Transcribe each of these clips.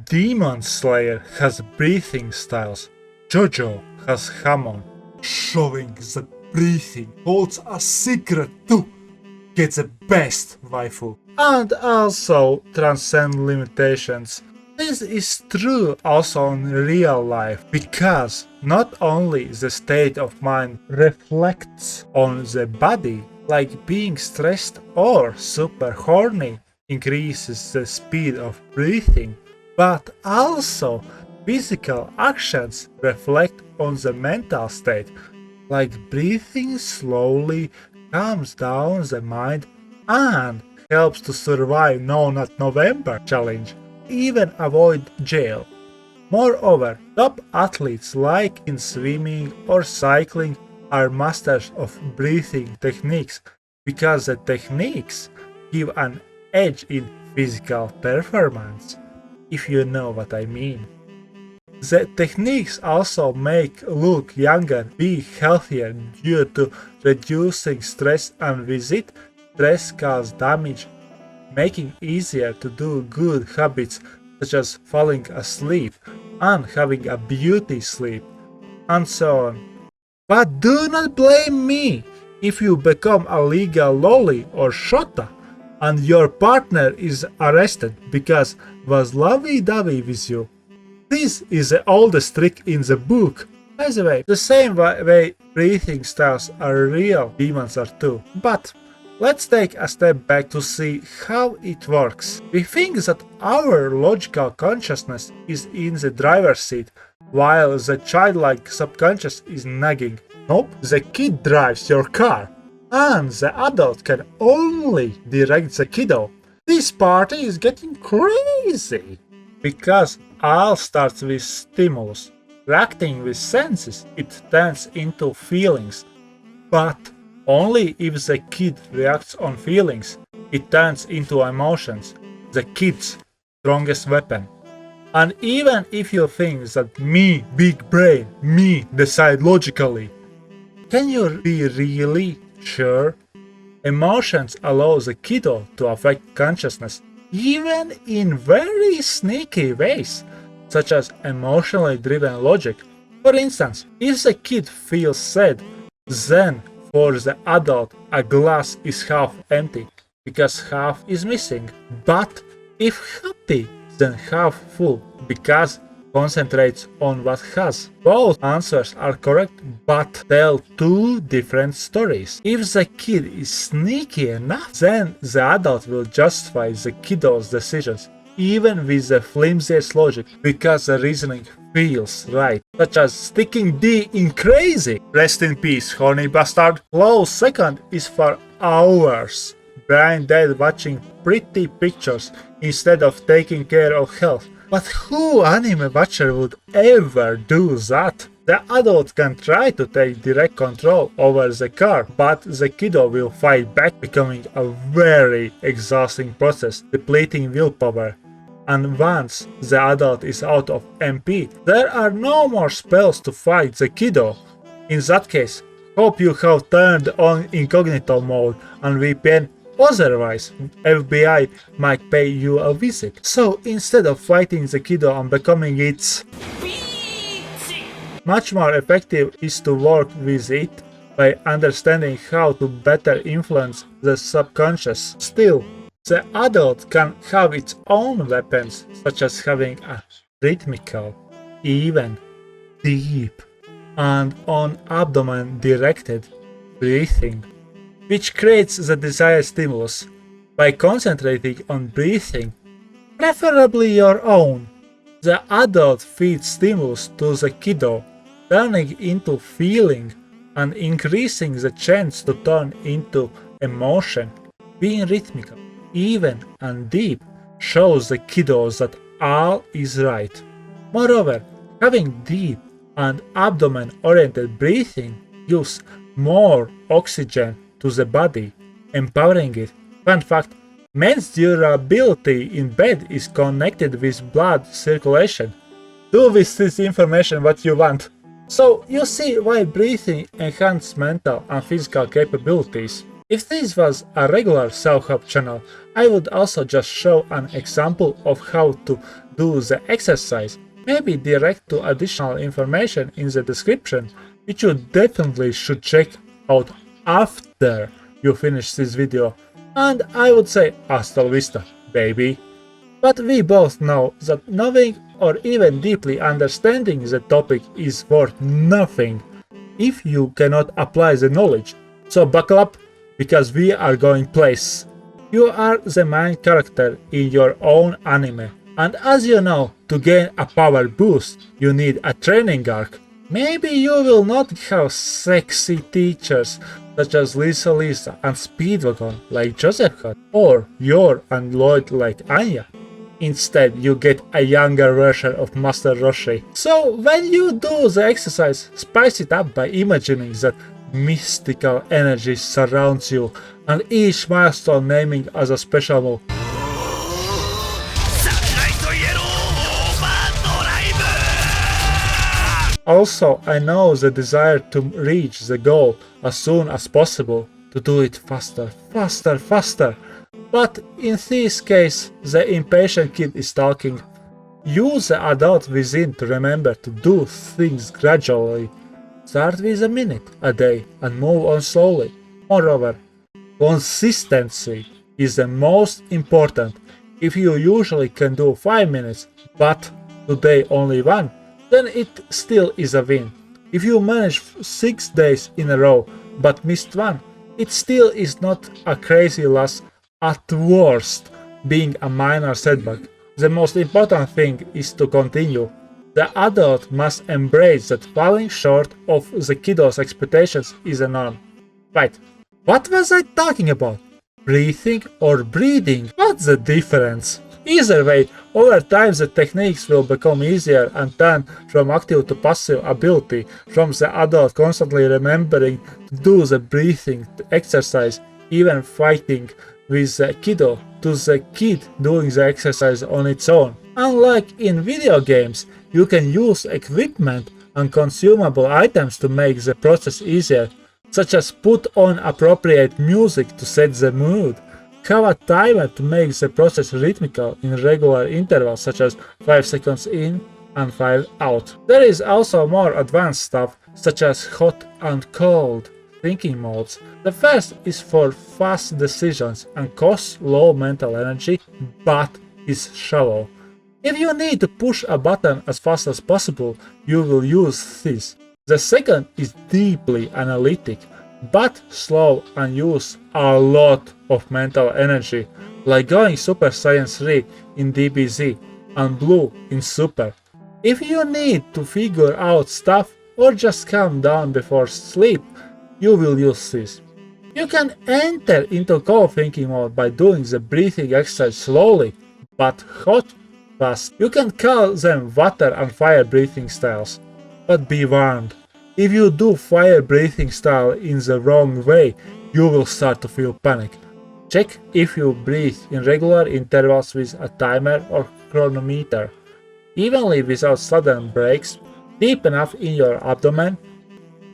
Demon Slayer has breathing styles. JoJo has Hamon, showing that breathing holds a secret to get the best waifu and also transcend limitations. This is true also in real life, because not only the state of mind reflects on the body, like being stressed or super horny increases the speed of breathing, but also physical actions reflect on the mental state, like breathing slowly calms down the mind and helps to survive No Not November challenge, even avoid jail. Moreover, top athletes like in swimming or cycling are masters of breathing techniques, because the techniques give an edge in physical performance, if you know what I mean. The techniques also make look younger, be healthier due to reducing stress, and with it, stress causes damage, making easier to do good habits such as falling asleep and having a beauty sleep, and so on. But do not blame me if you become a legal loli or shota and your partner is arrested because was lovey-dovey with you. This is the oldest trick in the book. By the way, the same way breathing styles are real, demons are too. But let's take a step back to see how it works. We think that our logical consciousness is in the driver's seat, while the childlike subconscious is nagging. Nope, the kid drives your car, and the adult can only direct the kiddo. This party is getting crazy, because all starts with stimulus. Reacting with senses, it turns into feelings. But only if the kid reacts on feelings, it turns into emotions, the kid's strongest weapon. And even if you think that me, big brain, me decide logically, can you be really sure? Emotions allow the kiddo to affect consciousness, even in very sneaky ways, such as emotionally driven logic. For instance, if the kid feels sad, then for the adult a glass is half empty, because half is missing. But if happy, then half full, because concentrates on what has. Both answers are correct, but tell two different stories. If the kid is sneaky enough, then the adult will justify the kiddo's decisions, even with the flimsiest logic, because the reasoning feels right, such as sticking D in crazy. Rest in peace, horny bastard. Close second is for hours, brain dead watching pretty pictures instead of taking care of health. But who anime watcher would ever do that? The adult can try to take direct control over the car, but the kiddo will fight back, becoming a very exhausting process, depleting willpower. And once the adult is out of MP, there are no more spells to fight the kiddo. In that case, hope you have turned on incognito mode and VPN. Otherwise, FBI might pay you a visit. So instead of fighting the kiddo and becoming its much more effective is to work with it by understanding how to better influence the subconscious. Still, the adult can have its own weapons, such as having a rhythmical, even, deep, and on abdomen directed breathing, which creates the desired stimulus. By concentrating on breathing, preferably your own, the adult feeds stimulus to the kiddo, turning into feeling and increasing the chance to turn into emotion. Being rhythmical, even, and deep shows the kiddos that all is right. Moreover, having deep and abdomen-oriented breathing gives more oxygen to the body, empowering it. Fun fact, men's durability in bed is connected with blood circulation. Do with this information what you want. So you see why breathing enhances mental and physical capabilities. If this was a regular self-help channel, I would also just show an example of how to do the exercise, maybe direct to additional information in the description, which you definitely should check out after you finish this video, and I would say hasta la vista, baby. But we both know that knowing or even deeply understanding the topic is worth nothing if you cannot apply the knowledge. So buckle up, because we are going places. You are the main character in your own anime, and as you know, to gain a power boost, you need a training arc. Maybe you will not have sexy teachers such as Lisa and Speedwagon like Joseph had, or Yor and Lloyd like Anya. Instead, you get a younger version of Master Roshi. So when you do the exercise, spice it up by imagining that mystical energy surrounds you, and each milestone naming as a special move. Also, I know the desire to reach the goal as soon as possible, to do it faster, faster, faster. But in this case, the impatient kid is talking. Use the adult within to remember to do things gradually. Start with a minute a day and move on slowly. Moreover, consistency is the most important. If you usually can do 5 minutes, but today only 1, then it still is a win. If you manage 6 days in a row but missed 1, it still is not a crazy loss, at worst being a minor setback. The most important thing is to continue. The adult must embrace that falling short of the kiddo's expectations is a norm. Right, what was I talking about? Breathing or breathing? What's the difference? Either way, over time the techniques will become easier and turn from active to passive ability, from the adult constantly remembering to do the breathing exercise, even fighting with the kiddo, to the kid doing the exercise on its own. Unlike in video games, you can use equipment and consumable items to make the process easier, such as put on appropriate music to set the mood, have a timer to make the process rhythmical in regular intervals such as 5 seconds in and 5 out. There is also more advanced stuff such as hot and cold thinking modes. The first is for fast decisions and costs low mental energy but is shallow. If you need to push a button as fast as possible, you will use this. The second is deeply analytic but slow and use a lot of mental energy, like going Super Saiyan 3 in DBZ and Blue in Super. If you need to figure out stuff or just calm down before sleep, you will use this. You can enter into cold thinking mode by doing the breathing exercise slowly, but hot fast. You can call them water and fire breathing styles. But be warned, if you do fire breathing style in the wrong way, you will start to feel panic. Check if you breathe in regular intervals with a timer or chronometer, evenly without sudden breaks, deep enough in your abdomen.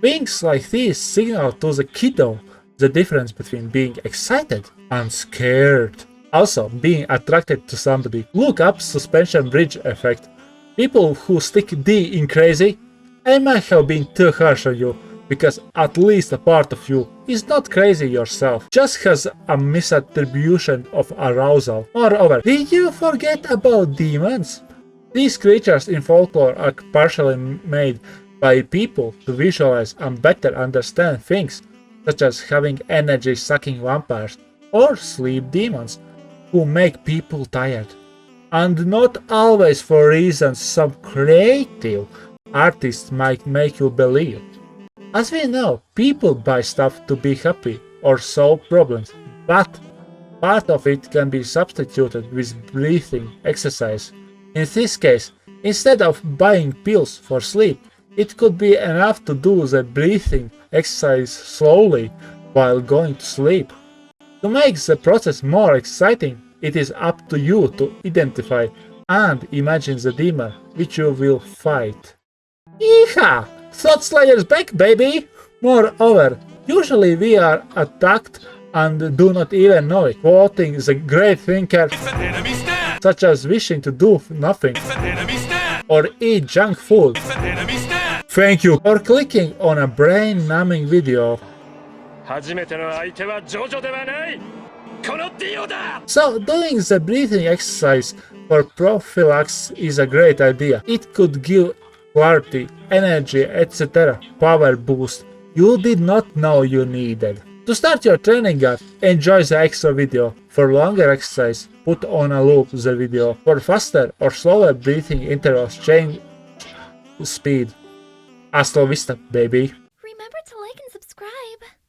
Things like these signal to the kiddo the difference between being excited and scared. Also, being attracted to somebody. Look up suspension bridge effect. People who stick D in crazy, I might have been too harsh on you, because at least a part of you is not crazy yourself, just has a misattribution of arousal. Moreover, did you forget about demons? These creatures in folklore are partially made by people to visualize and better understand things, such as having energy-sucking vampires or sleep demons, who make people tired. And not always for reasons some creative artists might make you believe. As we know, people buy stuff to be happy or solve problems, but part of it can be substituted with breathing exercise. In this case, instead of buying pills for sleep, it could be enough to do the breathing exercise slowly while going to sleep. To make the process more exciting, it is up to you to identify and imagine the demon which you will fight. Yeehaw! Thought Slayer's back, baby! Moreover, usually we are attacked and do not even know it, quoting the great thinker such as wishing to do nothing or eat junk food. Thank you for clicking on a brain-numbing video. So doing the breathing exercise for prophylaxis is a great idea. It could give clarity, energy, etc. power boost you did not know you needed. To start your training up, enjoy the extra video. For longer exercise, put on a loop the video. For faster or slower breathing intervals, change speed. Hasta la vista, baby.